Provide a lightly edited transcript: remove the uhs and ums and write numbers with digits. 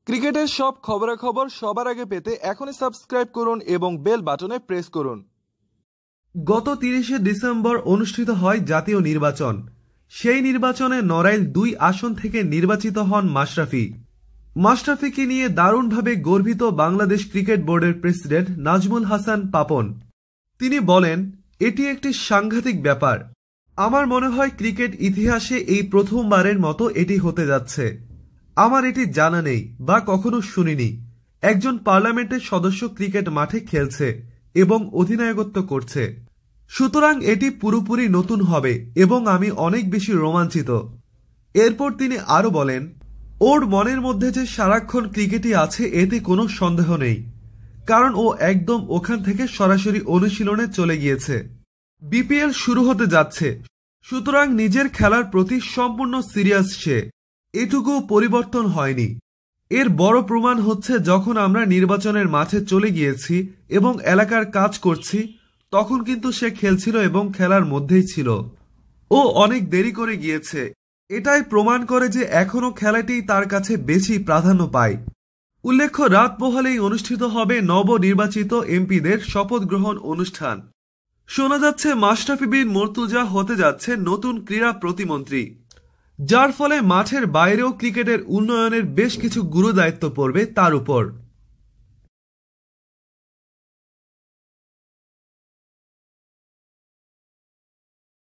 ক্রিকেটের সব খবরাখবর সবার আগে পেতে এখনই সাবস্ক্রাইব করুন এবং বেল বাটনে প্রেস করুন। গত ৩০শে ডিসেম্বর অনুষ্ঠিত হয় জাতীয় নির্বাচন। সেই নির্বাচনে নড়াইল ২ আসন থেকে নির্বাচিত হন মাশরাফি। মাশরাফিকে নিয়ে দারুণভাবে গর্বিত বাংলাদেশ ক্রিকেট বোর্ডের প্রেসিডেন্ট নাজমুল হাসান পাপন। তিনি বলেন, এটি একটি সাংঘাতিক ব্যাপার। আমার মনে হয় ক্রিকেট ইতিহাসে এই প্রথমবারের মতো এটি হতে যাচ্ছে। আমার এটি জানা নেই বা কখনো শুনিনি। একজন পার্লামেন্টের সদস্য ক্রিকেট মাঠে খেলছে এবং অধিনায়কত্ব করছে, সুতরাং এটি পুরোপুরি নতুন হবে এবং আমি অনেক বেশি রোমাঞ্চিত। এরপর তিনি আরো বলেন, ওর মনের মধ্যে যে সারাক্ষণ ক্রিকেটই আছে এতে কোনো সন্দেহ নেই, কারণ ও একদম ওখান থেকে সরাসরি অনুশীলনে চলে গিয়েছে। বিপিএল শুরু হতে যাচ্ছে, সুতরাং নিজের খেলার প্রতি সম্পূর্ণ সিরিয়াস সে। এটুকু পরিবর্তন হয়নি। এর বড় প্রমাণ হচ্ছে যখন আমরা নির্বাচনের মাঠে চলে গিয়েছি এবং এলাকার কাজ করছি, তখন কিন্তু সে খেলছিল এবং খেলার মধ্যেই ছিল। ও অনেক দেরি করে গিয়েছে, এটাই প্রমাণ করে যে এখনো খেলাটি তার কাছে বেশি প্রাধান্য পায়। উল্লেখ্য, রাত পোহালেই অনুষ্ঠিত হবে নবনির্বাচিত এমপিদের শপথ গ্রহণ অনুষ্ঠান। শোনা যাচ্ছে মাশরাফি বিন মুর্তজা হতে যাচ্ছে নতুন ক্রীড়া প্রতিমন্ত্রী, যার ফলে মাঠের বাইরেও ক্রিকেটের উন্নয়নের বেশ কিছু গুরুদায়িত্ব পড়বে তার উপর।